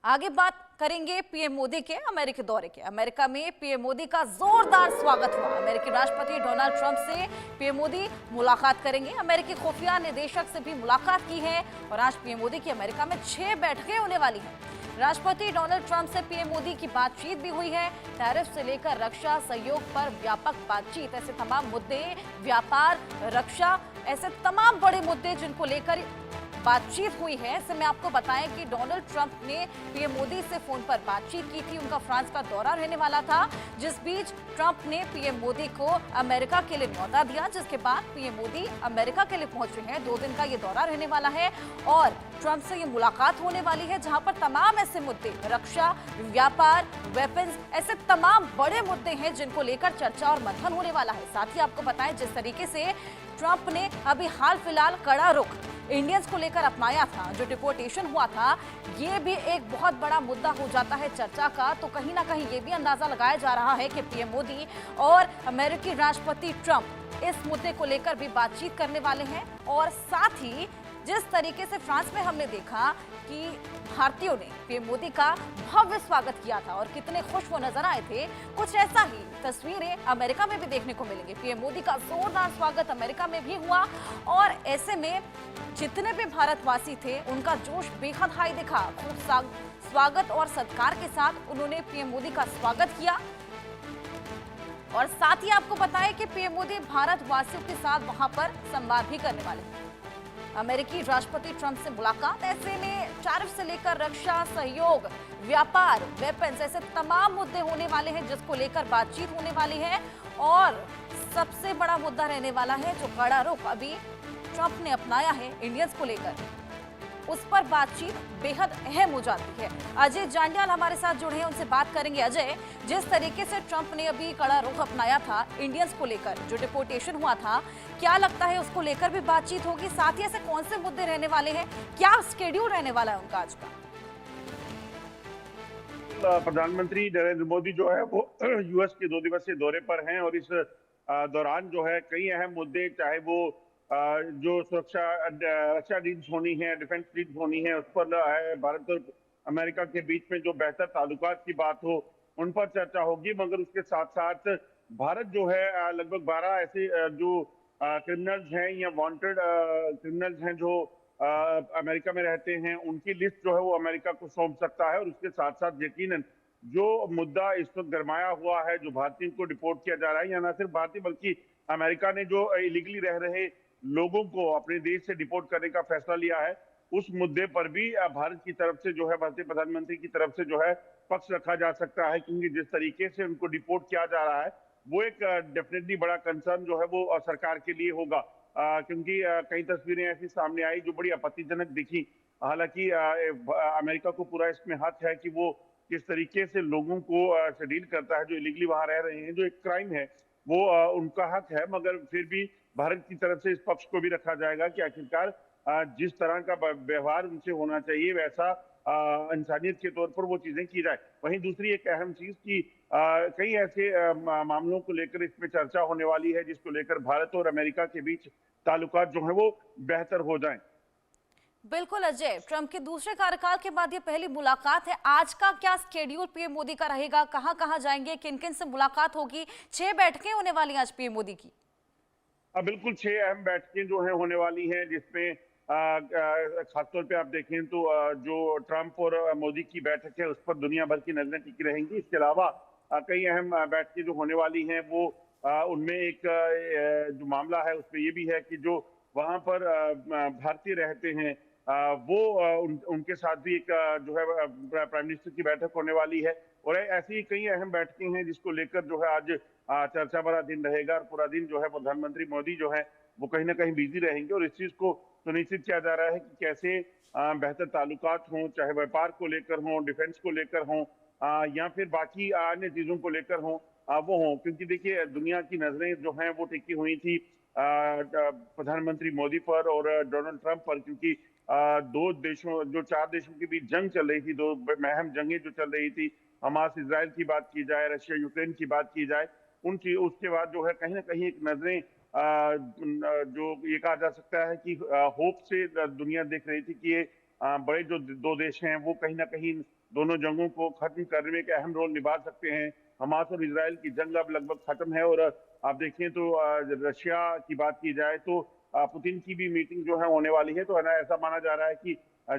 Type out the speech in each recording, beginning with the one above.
आगे बात करेंगे पीएम मोदी के अमेरिकी दौरे के। अमेरिका में पीएम मोदी का जोरदार स्वागत हुआ। अमेरिकी राष्ट्रपति डोनाल्ड ट्रंप से पीएम मोदी मुलाकात करेंगे। अमेरिकी खुफिया निदेशक से भी मुलाकात की है और आज पीएम मोदी की अमेरिका में 6 बैठकें होने वाली हैं। राष्ट्रपति डोनाल्ड ट्रंप से पीएम मोदी की बातचीत भी हुई है। टैरिफ से लेकर रक्षा सहयोग पर व्यापक बातचीत, ऐसे तमाम मुद्दे, व्यापार, रक्षा, ऐसे तमाम बड़े मुद्दे जिनको लेकर बातचीत हुई है। ऐसे में आपको बताएं कि डोनाल्ड ट्रंप ने पीएम मोदी से फोन पर बातचीत की थी। उनका फ्रांस का दौरा रहने वाला था, जिस बीच ट्रंप ने पीएम मोदी को अमेरिका के लिए न्योता दिया, जिसके बाद पीएम मोदी अमेरिका के लिए पहुंच रहे हैं। 2 दिन का ये दौरा रहने वाला है और ट्रंप से ये मुलाकात होने वाली है, जहां पर तमाम ऐसे मुद्दे, रक्षा, व्यापार, वेपन्स, ऐसे तमाम बड़े मुद्दे हैं जिनको लेकर चर्चा और मंथन होने वाला है। साथ ही आपको बताएं, जिस तरीके से ट्रंप ने अभी हाल फिलहाल कड़ा रुख इंडियंस को लेकर अपनाया था, जो डिपोर्टेशन हुआ था, ये भी एक बहुत बड़ा मुद्दा हो जाता है चर्चा का। तो कहीं ना कहीं ये भी अंदाजा लगाया जा रहा है कि पीएम मोदी और अमेरिकी राष्ट्रपति ट्रंप इस मुद्दे को लेकर भी बातचीत करने वाले हैं। और साथ ही जिस तरीके से फ्रांस में हमने देखा कि भारतीयों ने पीएम मोदी का भव्य स्वागत किया था और कितने खुश वो नजर आए थे, कुछ ऐसा ही तस्वीरें अमेरिका में भी देखने को मिलेंगी। पीएम मोदी का जोरदार स्वागत अमेरिका में भी हुआ और ऐसे में जितने भी भारतवासी थे उनका जोश बेहद हाई दिखा। खूब स्वागत और सत्कार के साथ उन्होंने पीएम मोदी का स्वागत किया। और साथ ही आपको बताएं कि पीएम मोदी भारतवासियों के साथ वहां पर संवाद भी करने वाले हैं। अमेरिकी राष्ट्रपति ट्रंप से मुलाकात, ऐसे में टैरिफ से लेकर रक्षा सहयोग, व्यापार, वेपन्स, ऐसे तमाम मुद्दे होने वाले हैं जिसको लेकर बातचीत होने वाली है। और सबसे बड़ा मुद्दा रहने वाला है जो कड़ा रुख अभी ट्रंप ने अपनाया है इंडियंस को लेकर, उस पर बातचीत बेहद अहम हो जाती है। अजय जांडियाल हमारे साथ जुड़े हैं, उनसे बात करेंगे। अजय, जिस तरीके से ट्रंप ने अभी कड़ा रुख अपनाया था इंडियंस को लेकर, जो डिपोर्टेशन हुआ था, क्या लगता है उसको लेकर भी बातचीत होगी? साथ ही ऐसे कौन से मुद्दे रहने वाले हैं, क्या स्केड्यूल रहने वाला है उनका आज का? प्रधानमंत्री नरेंद्र मोदी जो है वो यूएस के 2 दिवसीय दौरे पर हैं और इस दौरान जो है कई अहम मुद्दे, चाहे वो जो रक्षा डील्स होनी है, डिफेंस डील्स होनी है, उस पर भारत और अमेरिका के बीच में जो बेहतर ताल्लुकात की बात हो, उन पर चर्चा होगी। मगर उसके साथ साथ भारत जो है लगभग 12 ऐसे जो क्रिमिनल्स हैं या वांटेड क्रिमिनल्स हैं जो अमेरिका में रहते हैं, उनकी लिस्ट जो है वो अमेरिका को सौंप सकता है। और उसके साथ साथ यकीनन जो मुद्दा इस वक्त गरमाया हुआ है, जो भारतीयों को डिपोर्ट किया जा रहा है, या न सिर्फ भारतीय बल्कि अमेरिका ने जो इलीगली रह रहे लोगों को अपने देश से डिपोर्ट करने का फैसला लिया है, उस मुद्दे पर भी भारत की तरफ से जो है, भारतीय प्रधानमंत्री की तरफ से जो है पक्ष रखा जा सकता है। क्योंकि जिस तरीके से उनको डिपोर्ट किया जा रहा है, वो एक डेफिनेटली बड़ा कंसर्न जो है वो सरकार के लिए होगा। क्योंकि कई तस्वीरें ऐसी सामने आई जो बड़ी आपत्तिजनक दिखी। हालांकि अमेरिका को पूरा इसमें हक है कि वो किस तरीके से लोगों को से डील करता है जो इलीगली वहां रह रहे हैं, जो एक क्राइम है, वो उनका हक है। मगर फिर भी भारत की तरफ से इस पक्ष को भी रखा जाएगा कि आखिरकार जिस तरह का व्यवहार उनसे होना चाहिए, वैसा इंसानियत के तौर पर वो चीजें की जाए। वहीं दूसरी एक अहम चीज की कई ऐसे मामलों को लेकर इसमें चर्चा होने वाली है जिसको लेकर भारत और अमेरिका के बीच ताल्लुकात जो है वो बेहतर हो जाएं। बिल्कुल अजय, ट्रंप के दूसरे कार्यकाल के बाद ये पहली मुलाकात है। आज का क्या स्केड्यूल पीएम मोदी का रहेगा, कहां कहां जाएंगे, किन किन से मुलाकात होगी? 6 बैठकें होने वाली हैं आज पीएम मोदी की। बिल्कुल 6 अहम बैठकें जो है होने वाली हैं, जिसमें खासतौर पे आप देखें तो जो ट्रंप और मोदी की बैठक है उस पर दुनिया भर की नजरें टिकी रहेंगी। इसके अलावा कई अहम बैठकें जो होने वाली हैं वो उनमें एक जो मामला है उसमें ये भी है कि जो वहां पर भारतीय रहते हैं उनके साथ भी एक जो है प्राइम मिनिस्टर की बैठक होने वाली है। और ऐसी कई अहम बैठकें हैं जिसको लेकर जो है आज चर्चा भरा दिन रहेगा और पूरा दिन जो है प्रधानमंत्री मोदी जो है वो कहीं ना कहीं बिजी रहेंगे। और इस चीज को सुनिश्चित किया जा रहा है कि कैसे बेहतर ताल्लुकात हों, चाहे व्यापार को लेकर हों, डिफेंस को लेकर हों, या फिर बाकी अन्य चीजों को लेकर हों, वो हों। क्योंकि देखिए दुनिया की नजरें जो हैं वो टिकी हुई थी प्रधानमंत्री मोदी पर और डोनाल्ड ट्रंप पर। क्योंकि 4 देशों के बीच जंग चल रही थी, 2 अहम जंगें जो चल रही थी, हमास इजराइल की बात की जाए, रशिया यूक्रेन की बात की जाए, उनकी उसके बाद जो है कहीं ना कहीं एक नजरें जो ये कहा जा सकता है कि होप से दुनिया देख रही थी कि ये बड़े जो दो देश हैं वो कहीं ना कहीं दोनों जंगों को खत्म करने में एक अहम रोल निभा सकते हैं। हमास और इजराइल की जंग अब लगभग खत्म है और आप देखें तो रशिया की बात की जाए तो पुतिन की भी मीटिंग जो है होने वाली है। तो है ना, ऐसा माना जा रहा है कि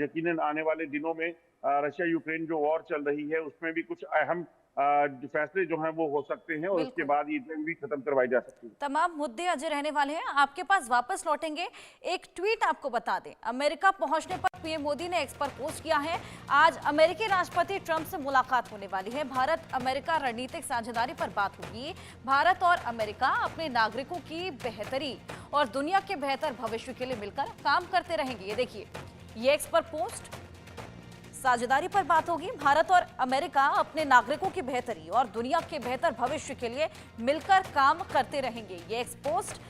यकीनन आने वाले दिनों में रशिया यूक्रेन जो वॉर चल रही है उसमें भी कुछ अहम जो फैसले जो हैं वो हो सकते हैं और उसके बिल्कुल। बाद ये जंग भी खत्म करवाई जा सकती है। तमाम मुद्दे अजय रहने वाले हैं, आपके पास वापस लौटेंगे। एक ट्वीट आपको बता दें, अमेरिका पहुंचने पर पीएम मोदी ने एक्स पर पोस्ट किया है, आज अमेरिकी राष्ट्रपति ट्रंप से मुलाकात होने वाली है, भारत अमेरिका रणनीतिक साझेदारी पर बात होगी, भारत और अमेरिका अपने नागरिकों की बेहतरी और दुनिया के बेहतर भविष्य के लिए मिलकर काम करते रहेंगे। ये देखिए, ये एक्स पर पोस्ट, साझेदारी पर बात होगी, भारत और अमेरिका अपने नागरिकों की बेहतरी और दुनिया के बेहतर भविष्य के लिए मिलकर काम करते रहेंगे। ये एक्स पोस्ट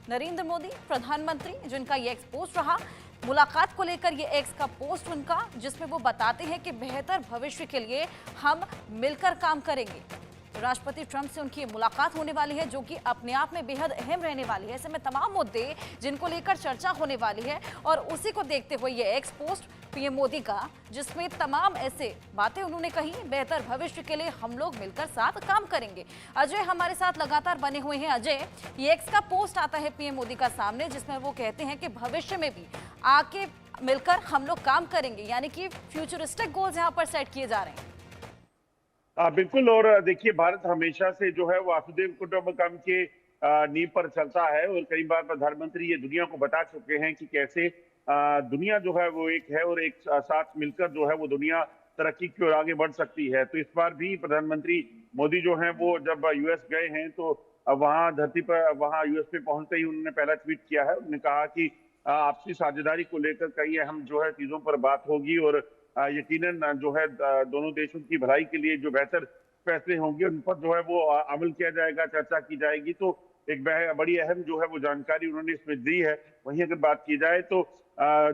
नरेंद्र मोदी प्रधानमंत्री जिनका ये एक्स पोस्ट रहा, मुलाकात को लेकर ये एक्स का पोस्ट उनका, जिसमें वो बताते हैं कि बेहतर भविष्य के लिए हम मिलकर काम करेंगे। राष्ट्रपति ट्रंप से उनकी मुलाकात होने वाली है, जो कि अपने आप में बेहद अहम रहने वाली है। ऐसे में तमाम मुद्दे जिनको लेकर चर्चा होने वाली है और उसी को देखते हुए ये एक्स पोस्ट पीएम मोदी का, जिसमें तमाम ऐसे बातें उन्होंने कही, बेहतर भविष्य के लिए हम लोग मिलकर साथ काम करेंगे। अजय हमारे साथ लगातार बने हुए हैं। अजय, ये एक्स का पोस्ट आता है पीएम मोदी का सामने, जिसमें वो कहते हैं कि भविष्य में भी आके मिलकर हम लोग काम करेंगे, यानी कि फ्यूचरिस्टिक गोल्स यहाँ पर सेट किए जा रहे हैं। बिल्कुल। और देखिए, भारत हमेशा से जो है वासुदेव कुटुंबकम के नींव पर चलता है और कई बार प्रधानमंत्री ये दुनिया को बता चुके हैं कि कैसे दुनिया जो है वो एक है और एक साथ मिलकर जो है वो दुनिया तरक्की की ओर आगे बढ़ सकती है। तो इस बार भी प्रधानमंत्री मोदी जो है वो जब यूएस गए हैं तो वहां धरती पर, वहां यूएस पे पहुंचते ही उन्होंने पहला ट्वीट किया है। उन्होंने कहा कि आपसी साझेदारी को लेकर कई अहम जो है चीजों पर बात होगी और यकीनन जो है दोनों देशों की भलाई के लिए जो बेहतर फैसले होंगे उन पर जो है वो अमल किया जाएगा, चर्चा की जाएगी। तो एक बड़ी अहम जो है वो जानकारी उन्होंने इसमें दी है। वहीं अगर बात की जाए तो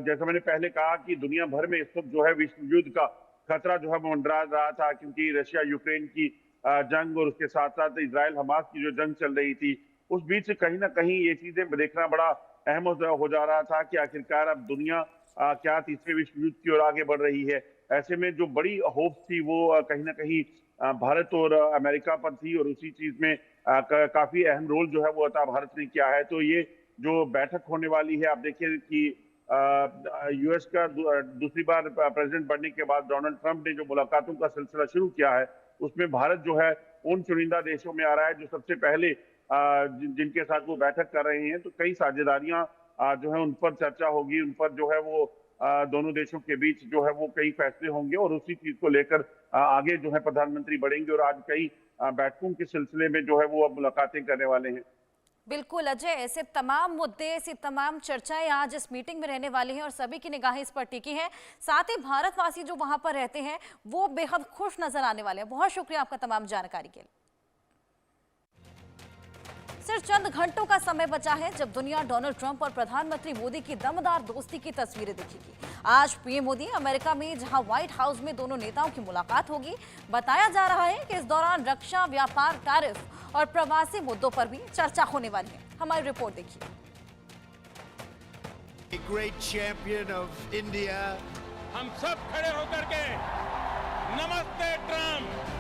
जैसा मैंने पहले कहा कि दुनिया भर में इस वक्त जो है विश्व युद्ध का खतरा जो है वो मंडरा रहा था, क्योंकि रशिया यूक्रेन की जंग और उसके साथ साथ इजराइल हमास की जो जंग चल रही थी, उस बीच कहीं ना कहीं ये चीजें देखना बड़ा अहम हो जा रहा था कि आखिरकार अब दुनिया क्या तीसरे विश्व युद्ध की ओर आगे बढ़ रही है। ऐसे में जो बड़ी होप्स थी वो कहीं ना कहीं भारत और अमेरिका पर थी और उसी चीज में काफी अहम रोल जो है वो अता भारत ने किया है। तो ये जो बैठक होने वाली है, आप देखिए कि यूएस का दूसरी बार प्रेसिडेंट बनने के बाद डोनाल्ड ट्रंप ने जो मुलाकातों का सिलसिला शुरू किया है, उसमें भारत जो है उन चुनिंदा देशों में आ रहा है जो सबसे पहले जिनके साथ वो बैठक कर रहे हैं। तो कई साझेदारियां जो है उन पर चर्चा होगी, उन पर जो है वो दोनों देशों के बीच जो है वो कई फैसले होंगे और उसी चीज को लेकर आगे जो है प्रधानमंत्री बढ़ेंगे और आज कई बैठकों के सिलसिले में जो है वो अब मुलाकातें करने वाले हैं। बिल्कुल अजय, ऐसे तमाम मुद्दे, ऐसी तमाम चर्चाएं आज इस मीटिंग में रहने वाली हैं और सभी की निगाहें इस पर टिकी हैं। साथ ही भारतवासी जो वहां पर रहते हैं वो बेहद खुश नजर आने वाले हैं। बहुत शुक्रिया आपका तमाम जानकारी के लिए। सिर्फ चंद घंटों का समय बचा है जब दुनिया डोनाल्ड ट्रंप और प्रधानमंत्री मोदी की दमदार दोस्ती की तस्वीरें देखेगी। आज पीएम मोदी अमेरिका में, जहां व्हाइट हाउस में दोनों नेताओं की मुलाकात होगी। बताया जा रहा है कि इस दौरान रक्षा, व्यापार, टैरिफ और प्रवासी मुद्दों पर भी चर्चा होने वाली है। हमारी रिपोर्ट देखिए। A great champion of India. हम सब खड़े होकर के नमस्ते ट्रंप।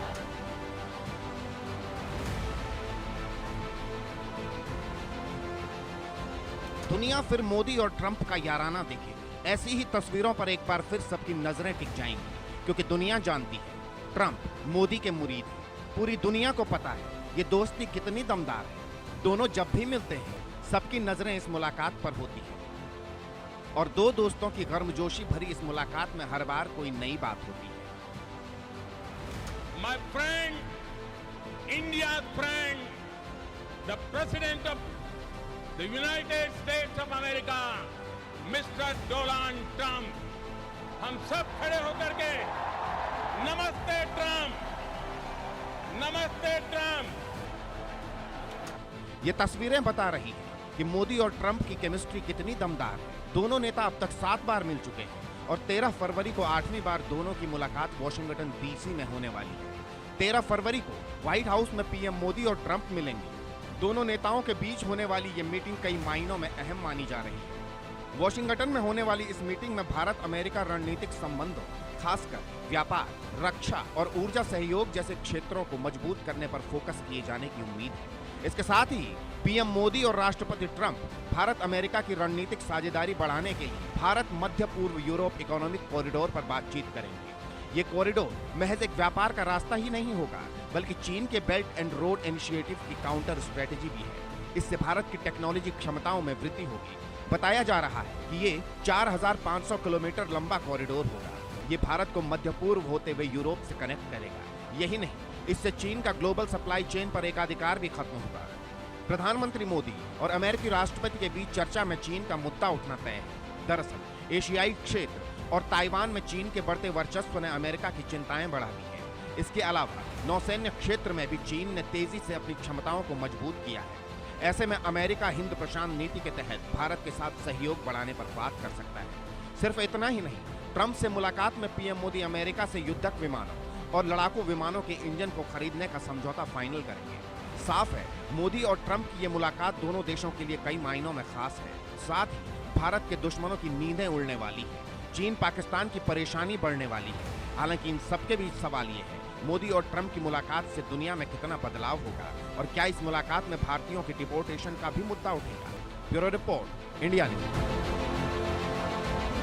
दुनिया फिर मोदी और ट्रंप का याराना देखे। ऐसी ही तस्वीरों पर एक बार फिर सबकी नजरें टिक जाएंगी, क्योंकि दुनिया जानती है ट्रंप मोदी के मुरीद हैं। पूरी दुनिया को पता है ये दोस्ती कितनी दमदार है। दोनों जब भी मिलते हैं सबकी नजरें इस मुलाकात पर होती हैं और दो दोस्तों की गर्मजोशी भरी इस मुलाकात में हर बार कोई नई बात होती है। My friend, India friend, the president of the United states of America, mister Donald Trump. हम सब खड़े होकर के नमस्ते ट्रंप, नमस्ते ट्रंप। ये तस्वीरें बता रही हैं कि मोदी और ट्रंप की केमिस्ट्री कितनी दमदार है। दोनों नेता अब तक 7 बार मिल चुके हैं और 13 फरवरी को 8वीं बार दोनों की मुलाकात वॉशिंगटन डीसी में होने वाली है। 13 फरवरी को व्हाइट हाउस में पीएम मोदी और ट्रंप मिलेंगे। दोनों नेताओं के बीच होने वाली ये मीटिंग कई मायनों में अहम मानी जा रही है। वॉशिंगटन में होने वाली इस मीटिंग में भारत अमेरिका रणनीतिक संबंधों, खासकर व्यापार, रक्षा और ऊर्जा सहयोग जैसे क्षेत्रों को मजबूत करने पर फोकस किए जाने की उम्मीद है। इसके साथ ही पीएम मोदी और राष्ट्रपति ट्रंप भारत अमेरिका की रणनीतिक साझेदारी बढ़ाने के लिए भारत मध्य पूर्व यूरोप इकोनॉमिक कॉरिडोर पर बातचीत करेंगे। ये कॉरिडोर महज एक व्यापार का रास्ता ही नहीं होगा, बल्कि चीन के बेल्ट एंड रोड इनिशिएटिव की काउंटर स्ट्रेटेजी भी है। इससे भारत की टेक्नोलॉजी क्षमताओं में वृद्धि होगी। बताया जा रहा है कि ये 4500 किलोमीटर लंबा कॉरिडोर होगा। ये भारत को मध्य पूर्व होते हुए यूरोप से कनेक्ट करेगा। यही नहीं, इससे चीन का ग्लोबल सप्लाई चेन पर एकाधिकार भी खत्म होगा। प्रधानमंत्री मोदी और अमेरिकी राष्ट्रपति के बीच चर्चा में चीन का मुद्दा उठना तय है। दरअसल एशियाई क्षेत्र और ताइवान में चीन के बढ़ते वर्चस्व ने अमेरिका की चिंताएं बढ़ा दी हैं। इसके अलावा नौसैन्य क्षेत्र में भी चीन ने तेजी से अपनी क्षमताओं को मजबूत किया है। ऐसे में अमेरिका हिंद प्रशांत नीति के तहत भारत के साथ सहयोग बढ़ाने पर बात कर सकता है। सिर्फ इतना ही नहीं, ट्रंप से मुलाकात में पीएम मोदी अमेरिका से युद्धक विमानों और लड़ाकू विमानों के इंजन को खरीदने का समझौता फाइनल करेंगे। साफ है, मोदी और ट्रंप की ये मुलाकात दोनों देशों के लिए कई मायनों में खास है। साथ ही भारत के दुश्मनों की नींदें उड़ने वाली है। चीन पाकिस्तान की परेशानी बढ़ने वाली है। हालांकि इन सबके बीच सवाल ये है, मोदी और ट्रंप की मुलाकात से दुनिया में कितना बदलाव होगा और क्या इस मुलाकात में भारतीयों की डिपोर्टेशन का भी मुद्दा उठेगा। Bureau report, India news.